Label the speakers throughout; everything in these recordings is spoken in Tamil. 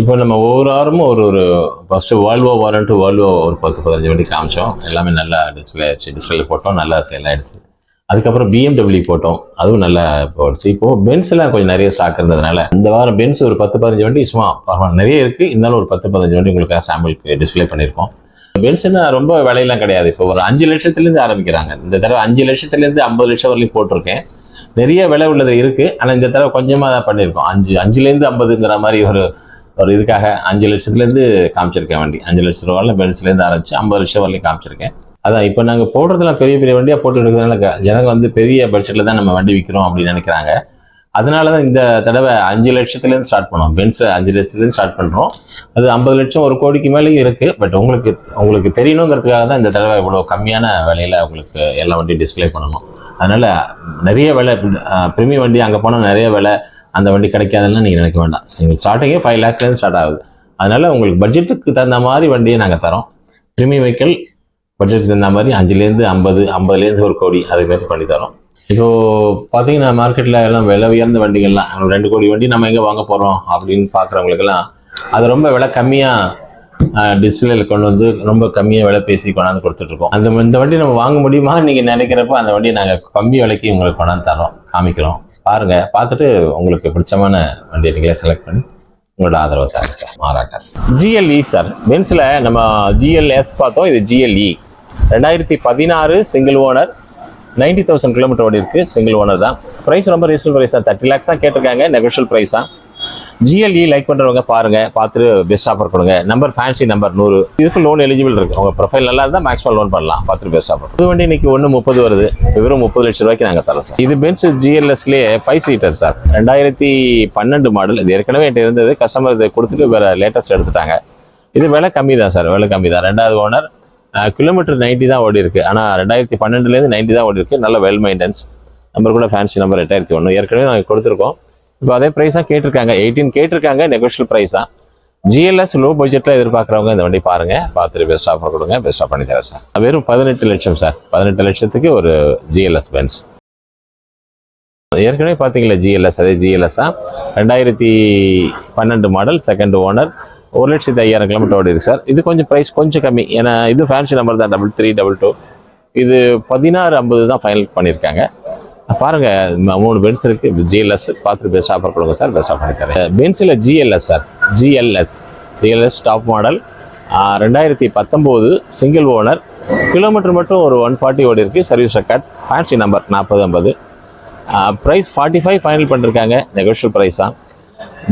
Speaker 1: இப்போ நம்ம ஒவ்வொரு வாரமும் ஒரு ஒரு ஃபஸ்ட்டு வால்வோ வாரண்ட்டு வால்வோ ஒரு 10-15 வண்டி காமிச்சோம். எல்லாமே நல்லா டிஸ்பிளே போட்டோம். நல்லா சேல் ஆயிடுச்சு. அதுக்கப்புறம் BMW போட்டோம். அதுவும் நல்லா போச்சு. இப்போ பென்ஸ்லாம் கொஞ்சம் நிறைய ஸ்டாக் இருந்ததுனால இந்த வாரம் பென்ஸ் ஒரு 10-15 வண்டி சும்மா பரவாயில்ல நிறைய இருக்கு. இருந்தாலும் ஒரு 10-15 வண்டி உங்களுக்காக சாம்பிளுக்கு டிஸ்பிளே பண்ணியிருக்கோம். பென்ஸ்னா ரொம்ப விலையெல்லாம் கிடையாது. இப்போ ஒரு 5 லட்சத்துலேருந்து ஆரம்பிக்கிறாங்க. இந்த தடவை 5 லட்சத்துலேருந்து 50 லட்சம் வரையும் போட்டிருக்கேன். நிறைய விலை உள்ளது இருக்கு. ஆனால் இந்த தடவை கொஞ்சமாக தான் பண்ணியிருக்கோம். 5லேருந்து 50ங்கிற மாதிரி ஒரு ஒரு இதுக்காக 5 லட்சத்துலேருந்து காமிச்சிருக்கேன் வண்டி. 5 லட்ச ரூபாயில் பென்ஸ்லேருந்து ஆரம்பிச்சு 50 லட்சம் வரையும் காமிச்சிருக்கேன். அதான் இப்போ நாங்கள் போடுறதுலாம் பெரிய பெரிய வண்டியாக போட்டு எடுக்கிறதுனால ஜனங்க வந்து பெரிய பட்ஜெட்டில் தான் நம்ம வண்டி விற்கிறோம் அப்படின்னு நினைக்கிறாங்க. அதனால தான் இந்த தடவை 5 லட்சத்துலேருந்து ஸ்டார்ட் பண்ணோம். பென்ஸ் 5 லட்சத்துலேருந்து ஸ்டார்ட் பண்ணுறோம். அது 50 லட்சம் 1 கோடிக்கு மேலேயும் இருக்குது. பட் உங்களுக்கு தெரியணுங்கிறதுக்காக தான் இந்த தடவை இவ்வளோ கம்மியான விலையில் உங்களுக்கு எல்லா வண்டியும் டிஸ்பிளே பண்ணணும். அதனால் நிறைய விலை ப்ரீமியம் வண்டி அங்கே போனால் நிறைய விலை அந்த வண்டி கிடைக்காதுன்னு நீங்கள் நினைக்க வேண்டாம். சிங்கிள் ஸ்டார்டிங்கே 5 லேக்ஸ்லேருந்து ஸ்டார்ட் ஆகுது. அதனால் உங்களுக்கு பட்ஜெட்டுக்கு தகுந்த மாதிரி வண்டியை நாங்கள் தரோம். ப்ரீமியம் வெஹிக்கிள் பட்ஜெட்டுக்கு தகுந்த மாதிரி 5லேருந்து 50, 50லேருந்து 1 கோடி அதுமாரி பண்ணி தரோம். இப்போது பார்த்தீங்கன்னா மார்க்கெட்டில் எல்லாம் விலை உயர்ந்த வண்டிகள்லாம் 2 கோடி வண்டி நம்ம எங்கே வாங்க போகிறோம் அப்படின்னு பார்க்குறவங்களுக்கெல்லாம் அது ரொம்ப விலை கம்மியாக டிஸ்பிளேல கொண்டு வந்து ரொம்ப கம்மியாக விலை பேசி கொண்டாந்து கொடுத்துட்ருக்கோம். இந்த வண்டி நம்ம வாங்க முடியுமா நீங்கள் நினைக்கிறப்ப அந்த வண்டியை நாங்கள் கம்மி விலைக்கு உங்களுக்கு கொண்டாந்து தரோம், காமிக்கிறோம். பாருங்கள், பார்த்துட்டு உங்களுக்கு பிடிச்சமான வண்டியை நீங்களே செலக்ட் பண்ணி உங்களோட ஆதரவை தாங்க சார். மாராட்டாஸ் GLE சார். பென்ஸில் நம்ம GLS பார்த்தோம். இது GLE 2016 சிங்கிள் ஓனர், 90,000 கிலோமீட்டர் ஓடி இருக்கு. சிங்கிள் ஓனர் தான். ப்ரைஸ் ரொம்ப ரீசனபிள் ப்ரைஸ் தான். 30 lakhs தான் கேட்டிருக்காங்க. நெகோஷியல் ப்ரைஸ் தான். GLE லைக் பண்ணுறவங்க பாருங்க, பார்த்துட்டு பெஸ்ட் ஆஃபர் கொடுங்க. Number fancy number 100. இதுக்கு லோன் எலிஜிபிள் இருக்கு. உங்க ப்ரொஃபைல் நல்லா இருந்தால் மேக்ஸிமம் லோன் பண்ணலாம். பார்த்துட்டு பெஸ்ட் ஆஃபர். இது வண்டி இன்னைக்கு 1.30 வருது. வெறும் 30 லட்சம் ரூபாய்க்கு நாங்கள் தரோம் சார். இது பென்ஸ் GLSலேயே 5 சீட்டர் சார். 2012 மாடல். இது ஏற்கனவே என்கிட்ட இருந்தது. கஸ்டமர் இதை கொடுத்துட்டு வேற லேட்டஸ்ட் எடுத்துட்டாங்க. இது விலை கம்மி தான் சார். விலை கம்மி தான். 2வது ஓனர். கிலோமீட்டர் 90 தான் ஓடி இருக்கு. ஆனால் 2012லேருந்து 90 தான் ஓடி இருக்கு. நல்ல வெல் மெயின்டெனன்ஸ். நம்பர் கூட ஃபேன்சி நம்பர் 8001. ஏற்கனவே நாங்கள் கொடுத்துருக்கோம். இப்போ அதே ப்ரைஸ் தான் கேட்டிருக்காங்க. 18 கேட்டிருக்காங்க. நெகோஷியல் ப்ரைஸ் தான். GLS லோ பட்ஜெட்டில் எதிர்பார்க்குறவங்க இந்த வண்டி பாருங்க, பார்த்துட்டு பெஸ்ட் ஆஃபர் கொடுங்க. பெஸ்ட்டாக பண்ணி தரேன் சார். வெறும் 18 லட்சம் சார். 18 லட்சத்துக்கு ஒரு GLS பென்ஸ். ஏற்கனவே பார்த்தீங்களா GLS, அதே GLS தான். 2012 மாடல், 2nd ஓனர், 1,05,000 கிலோமீட்டர் ஓடி இருக்கு சார். இது கொஞ்சம் ப்ரைஸ் கொஞ்சம் கம்மி. ஏன்னா இது ஃபேன்சி நம்பர் தான். 3322. இது 1650 தான் ஃபைனல் பண்ணியிருக்காங்க. பாருங்க, 3 பென்ஸ் இருக்கு. GLS பார்த்துட்டு பெஸ்ட் ஆஃபர் கொடுங்க சார். பெஸ்ட் ஆஃபர் பண்ணி தரேன். பென்ஸில் GLS sir. GLS top model, 2019 single owner, kilometre மட்டும் ஒரு 140 ஓடி இருக்கு. Service record. Fancy number 4050. Price 45 ஃபைனல் பண்ணிருக்காங்க. நெகோஷியல் ப்ரைஸ் தான்.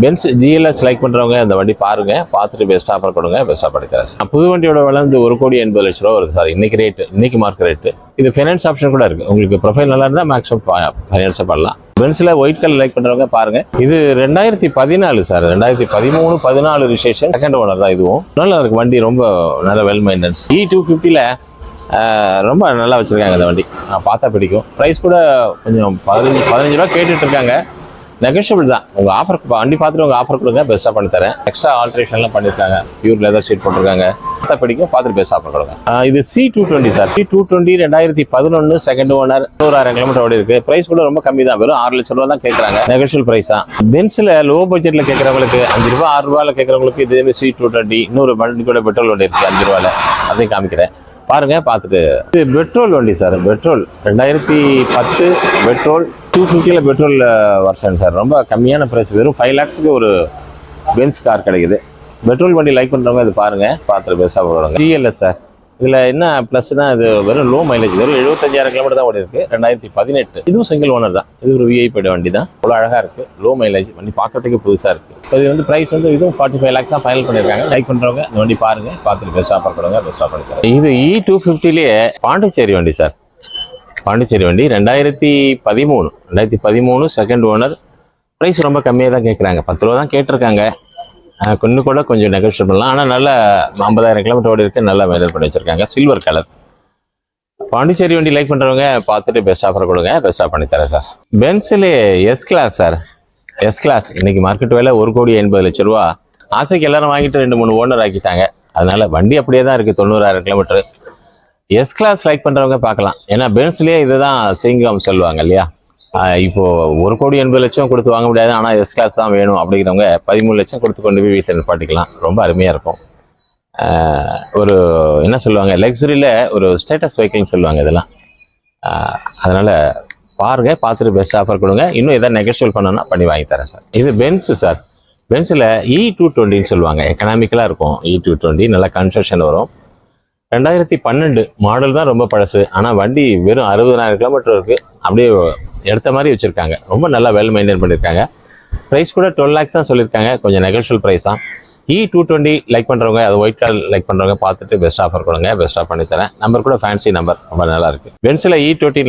Speaker 1: பென்ஸ் GLS லைக் பண்ணுறவங்க அந்த வண்டி பாருங்க, பார்த்துட்டு பெஸ்ட் ஆஃபர் கொடுங்க. பெஸ்ட்டாக பண்ணி தரேன் சார். புது வண்டியோட விலை வந்து 1,80,00,000 ரூபா வருது சார். இன்னைக்கு மார்க்கெட் ரேட்டு. இது ஃபைனான்ஸ் ஆப்ஷன் கூட இருக்கு. உங்களுக்கு ப்ரொஃபைல் நல்லா இருந்தால் மேக்ஸிமம் ஃபைனான்ஸாக பண்ணலாம். பென்ஸில் ஒயிட் கலர் லைக் பண்ணுறவங்க பாருங்க. இது 2014 சார். 2013, 14 ரிஜிஸ்ட்ரேஷன். 2nd ஓனர் தான் இதுவும். நல்லா இருக்கு வண்டி. ரொம்ப நல்ல வெல் மெயின்டெனன்ஸ். E250ல ரொம்ப நல்லா வச்சிருக்காங்க இந்த வண்டி. பார்த்தா பிடிக்கும். ப்ரைஸ் கூட கொஞ்சம் 15 ரூபா கேட்டுட்டு இருக்காங்க. நெகோஷியபிள் தான். உங்கள் ஆஃபர் வண்டி பார்த்துட்டு உங்கள் ஆஃபர் கொடுங்க. பெஸ்ட்டாக பண்ணி தரேன். எக்ஸ்ட்ரா ஆல்ட்ரேஷன்லாம் பண்ணியிருக்காங்க. பியூர் லெதர் ஷீட் போட்டிருக்காங்க. பார்த்தா பிடிக்கும். பார்த்துட்டு பெஸ்ட் ஆஃபர் கொடுங்க. இது C220 sir. C220 2011 2nd owner, 100,000 kilometre ஓடி இருக்கு. ப்ரைஸ் கூட ரொம்ப கம்மி தான். வெறும் 6 லட்சம் ரூபா தான் கேட்குறாங்க. நெகோஷியல் ப்ரைஸ் தான். பென்ஸில் லோ பட்ஜெட்டில் கேட்குறவங்களுக்கு 5 ரூபா 6 ரூபாயில் கேட்குறவங்களுக்கு இதே C220 இன்னொரு வண்டி கூட பெட்ரோல் வண்டி இருக்குது 5 ரூபாயில். அதையும் காமிக்கிறேன் பாருங்க, பார்த்துட்டு. இது பெட்ரோல் வண்டி சார். பெட்ரோல் 2010 பெட்ரோல் 250ல பெட்ரோல் வருஷன் சார். ரொம்ப கம்மியான ப்ரைஸ். வெறும் 5 lakhsக்கு ஒரு பென்ஸ் கார் கிடைக்குது. பெட்ரோல் வண்டி லைக் பண்ணுறவங்க இது பாருங்க, பார்த்துட்டு பெஸ்ட்டாக போடுவாங்க. GLS sir. இதில் என்ன ப்ளஸ்னா இது வெறும் லோ மைலேஜ். வெறும் 75,000 கிலோமீட்டர் தான் ஓடி இருக்கு. 2018. இதுவும் சிங்கிள் ஓனர் தான். இது ஒரு VIP வண்டி தான். அவ்வளோ அழகாக இருக்கு. லோ மைலேஜ் வண்டி பார்க்கறதுக்கு புதுசாக இருக்கு. இது வந்து ப்ரைஸ் வந்து இதுவும் 45 lakhs தான் ஃபைனல் பண்ணியிருக்காங்க. லைக் பண்ணுறவங்க இந்த வண்டி பாருங்க, பார்த்துட்டு பெஸ்ட் ஆஃபர் கொடுங்க. பெஸ்ட்டாக பண்ணிக்கிறேன். இது E250லேயே பாண்டிச்சேரி வண்டி சார். பாண்டிச்சேரி வண்டி 2013 2nd ஓனர். ப்ரைஸ் ரொம்ப கம்மியாக தான் கேட்குறாங்க. 10 ரூபா தான் கேட்டிருக்காங்க. இன்னும் கூட கொஞ்சம் நெகோஷியேட் பண்ணலாம். ஆனால் நல்ல 50,000 கிலோமீட்டர் ஓடி இருக்கு. நல்லா மெயின்டைன் பண்ணி வச்சிருக்காங்க. சில்வர் கலர் பாண்டிச்சேரி வண்டி லைக் பண்ணுறவங்க பார்த்துட்டு பெஸ்ட் ஆஃபர் கொடுங்க. பெஸ்ட்டாக பண்ணி தரேன் சார். பென்ஸிலே S class sir. S class இன்னைக்கு மார்க்கெட் விலை 1,80,00,000 ரூபா. ஆசைக்கு எல்லாரும் வாங்கிட்டு 2-3 ஓனர் ஆக்கிட்டாங்க. அதனால வண்டி அப்படியே தான் இருக்குது. 90,000 கிலோமீட்டர். S கிளாஸ் லைக் பண்ணுறவங்க பார்க்கலாம். ஏன்னா பென்ஸ்லேயே இதுதான் சிங்கம் சொல்லுவாங்க இல்லையா. இப்போ 1,80,00,000 கொடுத்து வாங்க முடியாது, ஆனால் எஸ் கிளாஸ் தான் வேணும் அப்படிங்கிறவங்க 13 லட்சம் கொடுத்து கொண்டு போய் வீட்டில் நிப்பாட்டிக்கலாம். ரொம்ப அருமையாக இருக்கும். ஒரு என்ன சொல்லுவாங்க, லக்ஸரியில் ஒரு ஸ்டேட்டஸ் வெஹிக்கிள்னு சொல்லுவாங்க இதெல்லாம். அதனால் பாருங்கள், பார்த்துட்டு பெஸ்ட் ஆஃபர் கொடுங்க. இன்னும் எதாவது நெகோஷியல் பண்ணணும்னா பண்ணி வாங்கி தரேன் சார். இது பென்ஸு சார். பென்ஸில் E220 சொல்லுவாங்க, எக்கனாமிக்கலாக இருக்கும். E220 நல்லா கன்ஸ்ட்ரக்ஷன் வரும். 2012 மாடல் தான், ரொம்ப பழசு. ஆனால் வண்டி வெறும் 60,000 கிலோமீட்டர் இருக்குது. அப்படியே எடுத்த மாதிரி வச்சுருக்காங்க. ரொம்ப நல்லா வெல் மெயின்டைன் பண்ணியிருக்காங்க. ப்ரைஸ் கூட 12 lakhs தான் சொல்லியிருக்காங்க. கொஞ்சம் நெகோஷியல் ப்ரைஸ் தான். E220 லைக் பண்ணுறவங்க, அது ஒயிட் கலர் லைக் பண்ணுறவங்க பார்த்துட்டு பெஸ்ட் ஆஃபர் கொடுங்க, பெஸ்ட்டாக பண்ணித்தரேன். நம்பர் கூட ஃபேன்சி நம்பர், ரொம்ப நல்லா இருக்குது. பென்ஸில் E20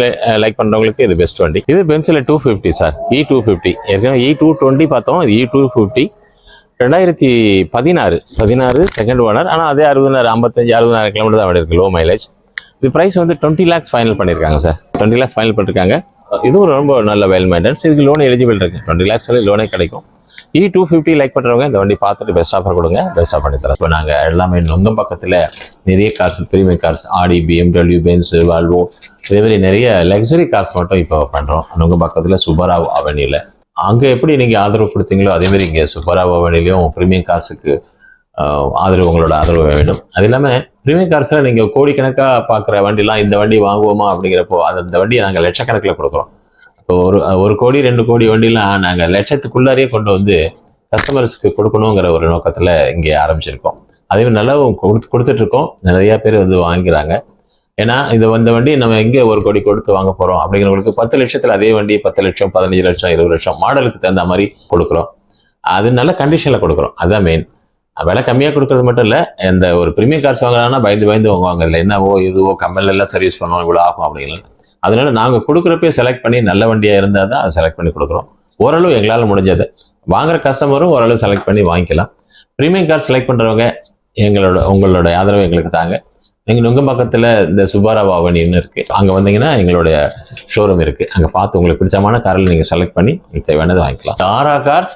Speaker 1: லைக் பண்ணுறவங்களுக்கு இது பெஸ்ட் வண்டி. இது பென்ஸில் 250 சார். E250 ஏற்கனவே E220 பார்த்தோம். இது E250 2016 செகண்ட் ஓனர். ஆனால் அதே 55,000-60,000 கிலோமீட்டர் தான் இருக்குது, லோ மைலேஜ். இது ப்ரைஸ் வந்து 20 lakhs ஃபைனல் பண்ணியிருக்காங்க சார். 20 lakhs ஃபைனல் பண்ணியிருக்காங்க. இதுவும் ரொம்ப நல்ல வெல் மெயின்டெனன்ஸ். இதுக்கு லோன் எலிஜிபிள் இருக்குது. 20 lakhs லோனே கிடைக்கும். E250 லைக் பண்ணுறவங்க இந்த வண்டி பார்த்துட்டு பெஸ்ட் ஆஃபர் கொடுங்க, பெஸ்ட்டாக பண்ணித்தரேன். இப்போ நாங்கள் எல்லாமே நுங்கம் பக்கத்தில் நிறைய கார்ஸ், பிரீமியம் கார்ஸ், ஆடி, BMW, பென்ஸ், வால்வோ, இதே மாதிரி நிறைய லக்ஸரி கார்ஸ் மட்டும் இப்போ பண்ணுறோம். நுங்கம் பக்கத்தில் சுப்பராவ் அவென்யூவில். அங்கே எப்படி நீங்கள் ஆதரவு கொடுத்தீங்களோ அதேமாதிரி இங்கே சுப்பராவ் அவென்யூலையும் பிரீமியம் கார்ஸுக்கு ஆதரவு, உங்களோட ஆதரவு வேண்டும். அது இல்லாமல் பிரீமியம் கார்ஸில் நீங்கள் கோடிக்கணக்காக பார்க்குற வண்டிலாம், இந்த வண்டி வாங்குவோமா அப்படிங்கிறப்போ அந்த வண்டியை நாங்கள் லட்சக்கணக்கில் கொடுக்குறோம். இப்போ ஒரு கோடி 2 கோடி வண்டிலாம் நாங்கள் லட்சத்துக்குள்ளாரையே கொண்டு வந்து கஸ்டமர்ஸுக்கு கொடுக்கணுங்கிற ஒரு நோக்கத்தில் இங்கே ஆரம்பிச்சிருக்கோம். அதே நல்லா கொடுத்துட்ருக்கோம். நிறையா பேர் வந்து வாங்கிறாங்க. ஏன்னா இந்த வண்டி நம்ம எங்கே 1 கோடி கொடுத்து வாங்க போகிறோம் அப்படிங்கிறவங்களுக்கு 10 லட்சத்தில் அதே வண்டி 10 லட்சம், 15 லட்சம், 20 லட்சம் மாடலுக்கு தகுந்த மாதிரி கொடுக்குறோம். அது நல்ல கண்டிஷனில் கொடுக்குறோம். அதுதான் மெயின். விலை கம்மியாக கொடுக்குறது மட்டும் இல்லை, இந்த ஒரு பிரீமியம் கார்ஸ் வாங்குறாங்கன்னா பயந்து வாங்குவாங்க. இல்லை என்னவோ இதுவோ கம்பெனிலாம் சர்வீஸ் பண்ணுவோம், இவ்வளோ ஆகும் அப்படிங்கிறது. அதனால நாங்கள் கொடுக்குறப்பே செலக்ட் பண்ணி நல்ல வண்டியாக இருந்தால் தான் அதை செலக்ட் பண்ணி கொடுக்குறோம். ஓரளவு எங்களால் முடிஞ்சது. வாங்குற கஸ்டமரும் ஓரளவு செலக்ட் பண்ணி வாங்கிக்கலாம். ப்ரீமியம் கார் செலக்ட் பண்ணுறவங்க உங்களோட ஆதரவு எங்களுக்கு தாங்க. நீங்கள் நுங்கம் பக்கத்தில் இந்த சுப்பராவ் அவென்யூன்னு இருக்குது, அங்கே வந்தீங்கன்னா எங்களுடைய ஷோரூம் இருக்குது. அங்கே பார்த்து உங்களுக்கு பிடிச்சமான காரில் நீங்கள் செலக்ட் பண்ணி தேவையானது வாங்கிக்கலாம். Aura cars,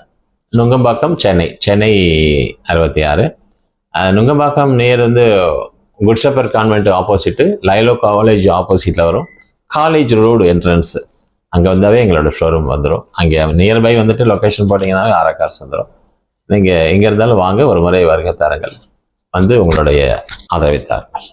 Speaker 1: Nungambakkam, Chennai 66. Nungambakkam near வந்து good shepherd convent opposite, Loyola college ஆப்போசிட்டில் வரும். காலேஜ் ரோடு என்ட்ரன்ஸ் அங்கே வந்தாவே எங்களோட ஷோரூம் வந்துடும். அங்கே நியர்பை வந்துட்டு லொக்கேஷன் போட்டிங்கன்னாவே ஆரா கார்ஸ் வந்துடும். நீங்கள் எங்கே இருந்தாலும் வாங்க, ஒரு முறை வருகை தாருங்கள், வந்து உங்களுடைய ஆதரவை தாருங்கள்.